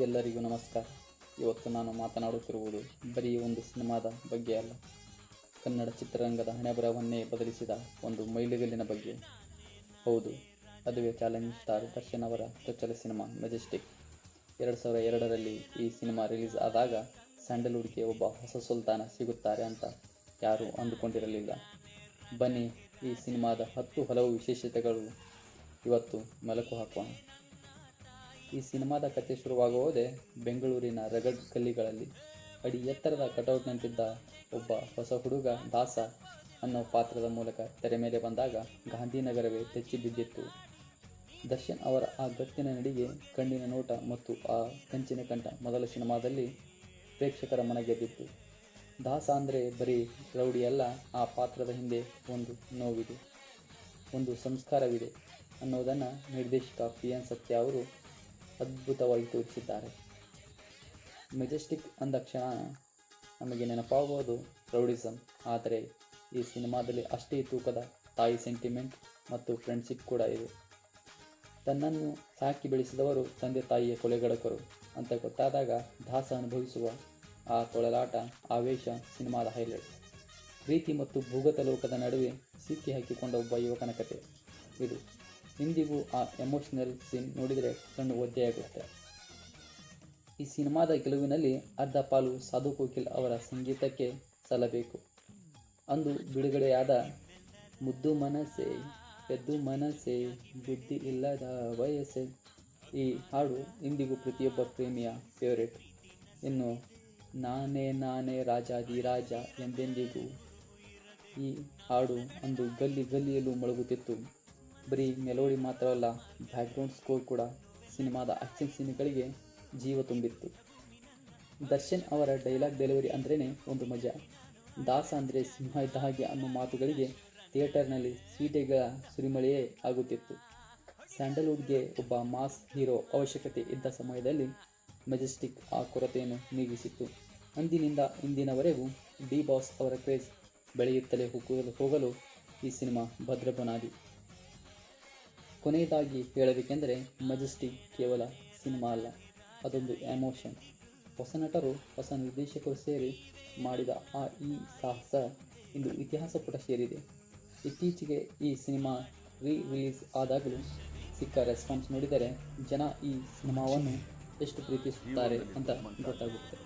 ಎಲ್ಲರಿಗೂ ನಮಸ್ಕಾರ. ಇವತ್ತು ನಾನು ಮಾತನಾಡುತ್ತಿರುವುದು ಬರೀ ಒಂದು ಸಿನಿಮಾದ ಬಗ್ಗೆ ಅಲ್ಲ, ಕನ್ನಡ ಚಿತ್ರರಂಗದ ಹಣೆಬರಹವನ್ನೇ ಬದಲಿಸಿದ ಒಂದು ಮೈಲಿಗಲ್ಲಿನ ಬಗ್ಗೆ. ಹೌದು, ಅದುವೇ ಚಾಲೆಂಜಿಂಗ್ ಸ್ಟಾರ್ ದರ್ಶನ್ ಅವರ ಚೊಚ್ಚಲ ಸಿನಿಮಾ ಮೆಜೆಸ್ಟಿಕ್. 2002ರಲ್ಲಿ ಈ ಸಿನಿಮಾ ರಿಲೀಸ್ ಆದಾಗ ಸ್ಯಾಂಡಲ್ವುಡ್ಗೆ ಒಬ್ಬ ಹೊಸ ಸುಲ್ತಾನ ಸಿಗುತ್ತಾರೆ ಅಂತ ಯಾರೂ ಅಂದುಕೊಂಡಿರಲಿಲ್ಲ. ಬನ್ನಿ, ಈ ಸಿನಿಮಾದ ಹಲವು ವಿಶೇಷತೆಗಳು ಇವತ್ತು ಮೆಲುಕು ಹಾಕೋಣ. ಈ ಸಿನಿಮಾದ ಕಥೆ ಶುರುವಾಗುವುದೇ ಬೆಂಗಳೂರಿನ ರಗಡ್ ಗಲ್ಲಿಗಳಲ್ಲಿ. ಅಡಿ ಎತ್ತರದ ಕಟೌಟ್ನಂತಿದ್ದ ಒಬ್ಬ ಹೊಸ ಹುಡುಗ ದಾಸ ಅನ್ನೋ ಪಾತ್ರದ ಮೂಲಕ ತೆರೆ ಮೇಲೆ ಬಂದಾಗ ಗಾಂಧಿನಗರವೇ ಬೆಚ್ಚಿ ಬಿದ್ದಿತ್ತು. ದರ್ಶನ್ ಅವರ ಆ ಗತ್ತಿನ ನಡಿಗೆ, ಕಣ್ಣಿನ ನೋಟ ಮತ್ತು ಆ ಕಂಚಿನ ಕಂಠ ಮೊದಲ ಸಿನಿಮಾದಲ್ಲಿ ಪ್ರೇಕ್ಷಕರ ಮನ ಗೆದ್ದಿತ್ತು. ದಾಸ ಅಂದರೆ ಬರೀ ರೌಡಿಯಲ್ಲ, ಆ ಪಾತ್ರದ ಹಿಂದೆ ಒಂದು ನೋವಿದೆ, ಒಂದು ಸಂಸ್ಕಾರವಿದೆ ಅನ್ನೋದನ್ನು ನಿರ್ದೇಶಕ PN ಸತ್ಯ ಅವರು ಅದ್ಭುತವಾಗಿ ತೋರಿಸಿದ್ದಾರೆ. ಮೆಜೆಸ್ಟಿಕ್ ಅಂದ ಕ್ಷಣ ನಮಗೆ ನೆನಪಾಗುವುದು ರೌಡಿಸಮ್, ಆದರೆ ಈ ಸಿನಿಮಾದಲ್ಲಿ ಅಷ್ಟೇ ತೂಕದ ತಾಯಿ ಸೆಂಟಿಮೆಂಟ್ ಮತ್ತು ಫ್ರೆಂಡ್ಶಿಪ್ ಕೂಡ ಇದೆ. ತನ್ನನ್ನು ಸಾಕಿ ಬೆಳೆಸಿದವರು ತಂದೆ ತಾಯಿಯ ಕೊಲೆಗಡಕರು ಅಂತ ಗೊತ್ತಾದಾಗ ದಾಸ ಅನುಭವಿಸುವ ಆ ತೊಳಲಾಟ, ಆವೇಶ ಸಿನಿಮಾದ ಹೈಲೈಟ್. ಪ್ರೀತಿ ಮತ್ತು ಭೂಗತ ಲೋಕದ ನಡುವೆ ಸಿಕ್ಕಿ ಹಾಕಿಕೊಂಡ ಒಬ್ಬ ಯುವಕನ ಕತೆ ಇದು. ಇಂದಿಗೂ ಆ ಎಮೋಷನಲ್ ಸೀನ್ ನೋಡಿದರೆ ಕಣ್ಣು ಒದ್ದೆಯಾಗುತ್ತೆ. ಈ ಸಿನಿಮಾದ ಗೆಲುವಿನಲ್ಲಿ ಅರ್ಧ ಪಾಲು ಸಾಧು ಕೋಕಿಲ್ ಅವರ ಸಂಗೀತಕ್ಕೆ ಸಲ್ಲಬೇಕು. ಅಂದು ಬಿಡುಗಡೆಯಾದ ಮುದ್ದು ಮನಸ್ಸೆ ಪೆದ್ದು ಮನಸ್ಸೆ ಬುದ್ಧಿ ಇಲ್ಲದ ವಯಸ್ಸೆ, ಈ ಹಾಡು ಇಂದಿಗೂ ಪ್ರತಿಯೊಬ್ಬ ಪ್ರೇಮಿಯ ಫೇವರೇಟ್. ಇನ್ನು ನಾನೇ ನಾನೇ ರಾಜಾದಿ ರಾಜ ಎಂದೆಂದಿಗೂ, ಈ ಹಾಡು ಅಂದು ಗಲ್ಲಿಯಲ್ಲೂ ಮೊಳಗುತ್ತಿತ್ತು. ಬರೀ ಮೆಲೋಡಿ ಮಾತ್ರವಲ್ಲ, ಬ್ಯಾಕ್ಗ್ರೌಂಡ್ ಸ್ಕೋರ್ ಕೂಡ ಸಿನಿಮಾದ ಆ್ಯಕ್ಷನ್ ಸೀನ್ಗಳಿಗೆ ಜೀವ ತುಂಬಿತ್ತು. ದರ್ಶನ್ ಅವರ ಡೈಲಾಗ್ ಡೆಲಿವರಿ ಅಂದ್ರೇ ಒಂದು ಮಜಾ. ದಾಸ ಅಂದರೆ ಸಿಂಹ ಇದ್ದ ಹಾಗೆ ಅನ್ನೋ ಮಾತುಗಳಿಗೆ ಥಿಯೇಟರ್ನಲ್ಲಿ ಸೀಟೆಗಳ ಸುರಿಮಳೆಯೇ ಆಗುತ್ತಿತ್ತು. ಸ್ಯಾಂಡಲ್ವುಡ್ಗೆ ಒಬ್ಬ ಮಾಸ್ ಹೀರೋ ಅವಶ್ಯಕತೆ ಇದ್ದ ಸಮಯದಲ್ಲಿ ಮೆಜೆಸ್ಟಿಕ್ ಆ ಕೊರತೆಯನ್ನು ನೀಗಿಸಿತ್ತು. ಅಂದಿನಿಂದ ಇಂದಿನವರೆಗೂ ಡಿ ಬಾಸ್ ಅವರ ಕ್ರೇಜ್ ಬೆಳೆಯುತ್ತಲೇ ಹೋಗಲು ಈ ಸಿನಿಮಾ ಭದ್ರ ಬುನಾದಿ. ಕೊನೆಯದಾಗಿ ಹೇಳಬೇಕೆಂದರೆ, ಮೆಜೆಸ್ಟಿಕ್ ಕೇವಲ ಸಿನಿಮಾ ಅಲ್ಲ, ಅದೊಂದು ಎಮೋಷನ್. ಹೊಸ ನಟರು, ಹೊಸ ನಿರ್ದೇಶಕರು ಸೇರಿ ಮಾಡಿದ ಈ ಸಾಹಸ ಇಂದು ಇತಿಹಾಸ ಪುಟ ಸೇರಿದೆ. ಇತ್ತೀಚೆಗೆ ಈ ಸಿನಿಮಾ ರಿಲೀಸ್ ಆದಾಗಲೂ ಸಿಕ್ಕ ರೆಸ್ಪಾನ್ಸ್ ನೋಡಿದರೆ ಜನ ಈ ಸಿನಿಮಾವನ್ನು ಎಷ್ಟು ಪ್ರೀತಿಸುತ್ತಾರೆ ಅಂತ ಗೊತ್ತಾಗುತ್ತೆ.